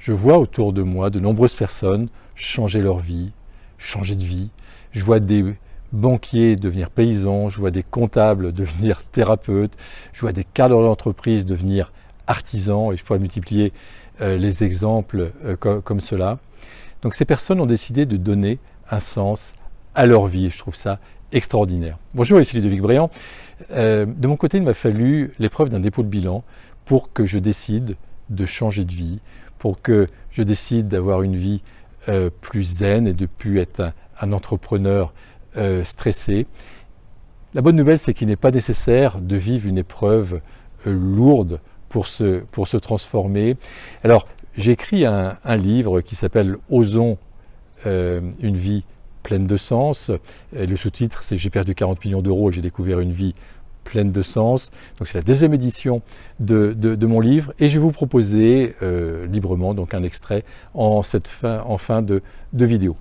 Je vois autour de moi de nombreuses personnes changer leur vie, changer de vie. Je vois des banquiers devenir paysans, je vois des comptables devenir thérapeutes, je vois des cadres d'entreprise devenir artisans, et je pourrais multiplier les exemples comme cela. Donc ces personnes ont décidé de donner un sens à leur vie, et je trouve ça extraordinaire. Bonjour, ici Ludovic Bréant. De mon côté, il m'a fallu l'épreuve d'un dépôt de bilan pour que je décide de changer de vie, pour que je décide d'avoir une vie plus zen et de plus être un entrepreneur stressé. La bonne nouvelle, c'est qu'il n'est pas nécessaire de vivre une épreuve lourde pour se transformer. Alors, j'ai écrit un livre qui s'appelle « Osons une vie pleine de sens ». Le sous-titre, c'est « J'ai perdu 40 millions d'euros et j'ai découvert une vie pleine de sens ». Donc c'est la deuxième édition de mon livre, et je vais vous proposer librement donc un extrait en fin de vidéo.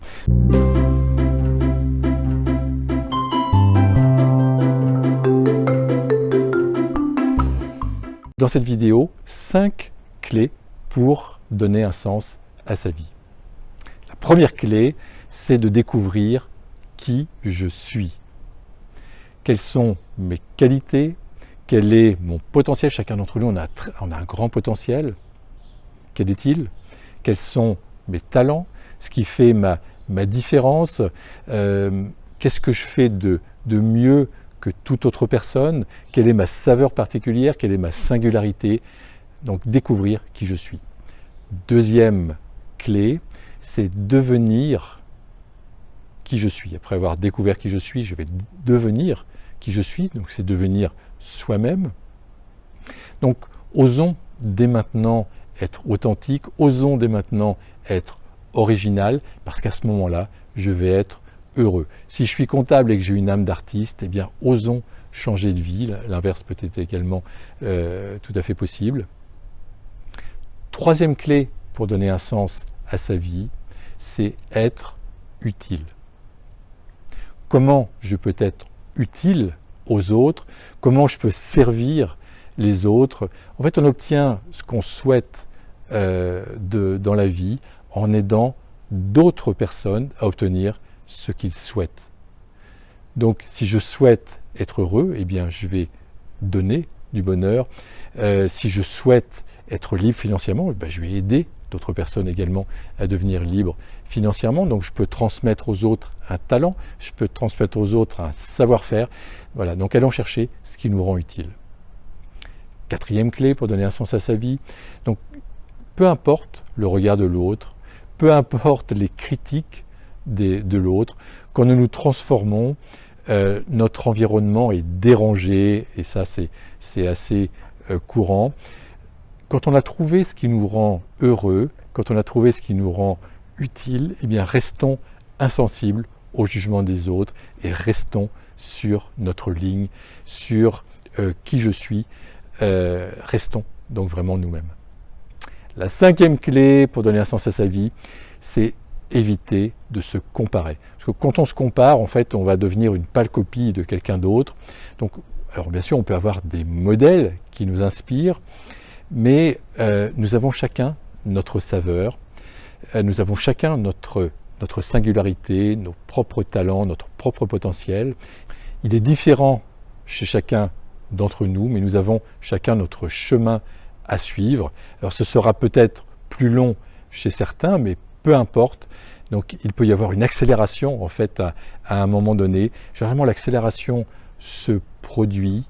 Dans cette vidéo, 5 clés pour donner un sens à sa vie. La première clé, c'est de découvrir qui je suis. Quelles sont mes qualités? Quel est mon potentiel? Chacun d'entre nous, on a un grand potentiel. Quel est-il? Quels sont mes talents? Ce qui fait ma différence? Qu'est-ce que je fais de mieux que toute autre personne? Quelle est ma saveur particulière? Quelle est ma singularité? Donc découvrir qui je suis. Deuxième clé, c'est devenir qui je suis. Après avoir découvert qui je suis, je vais devenir qui je suis. Donc c'est devenir soi-même. Donc osons dès maintenant être authentique, osons dès maintenant être original, parce qu'à ce moment-là, je vais être heureux. Si je suis comptable et que j'ai une âme d'artiste, eh bien osons changer de vie. L'inverse peut être également tout à fait possible. Troisième clé pour donner un sens à sa vie, c'est être utile. Comment je peux être utile aux autres? Comment je peux servir les autres? En fait, on obtient ce qu'on souhaite dans la vie en aidant d'autres personnes à obtenir ce qu'ils souhaitent. Donc, si je souhaite être heureux, eh bien, je vais donner du bonheur. Si je souhaite être libre financièrement, eh bien, je vais aider d'autres personnes également à devenir libres financièrement. Donc, je peux transmettre aux autres un talent, je peux transmettre aux autres un savoir-faire. Voilà, donc allons chercher ce qui nous rend utile. Quatrième clé pour donner un sens à sa vie. Donc, peu importe le regard de l'autre, peu importe les critiques de l'autre, quand nous nous transformons, notre environnement est dérangé, et ça c'est assez courant. Quand on a trouvé ce qui nous rend heureux, quand on a trouvé ce qui nous rend utile, eh bien restons insensibles au jugement des autres et restons sur notre ligne, sur qui je suis, restons donc vraiment nous-mêmes. La cinquième clé pour donner un sens à sa vie, c'est éviter de se comparer. Parce que quand on se compare, en fait, on va devenir une pâle copie de quelqu'un d'autre. Donc, alors bien sûr, on peut avoir des modèles qui nous inspirent, mais nous avons chacun notre saveur, nous avons chacun notre singularité, nos propres talents, notre propre potentiel. Il est différent chez chacun d'entre nous, mais nous avons chacun notre chemin à suivre. Alors ce sera peut-être plus long chez certains, mais peu importe. Donc il peut y avoir une accélération en fait à un moment donné. Généralement l'accélération se produit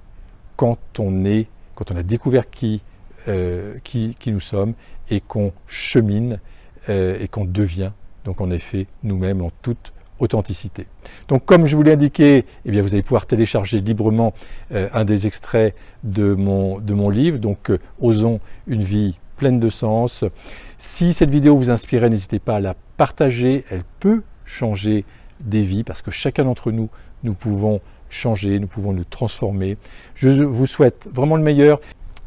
quand on a découvert qui nous sommes et qu'on chemine et qu'on devient donc en effet nous-mêmes en toute authenticité. Donc comme je vous l'ai indiqué, eh bien, vous allez pouvoir télécharger librement un des extraits de mon livre, donc Osons une vie pleine de sens. Si cette vidéo vous inspirait, n'hésitez pas à la partager, elle peut changer des vies parce que chacun d'entre nous, nous pouvons changer, nous pouvons nous transformer. Je vous souhaite vraiment le meilleur,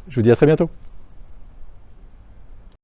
je vous dis à très bientôt.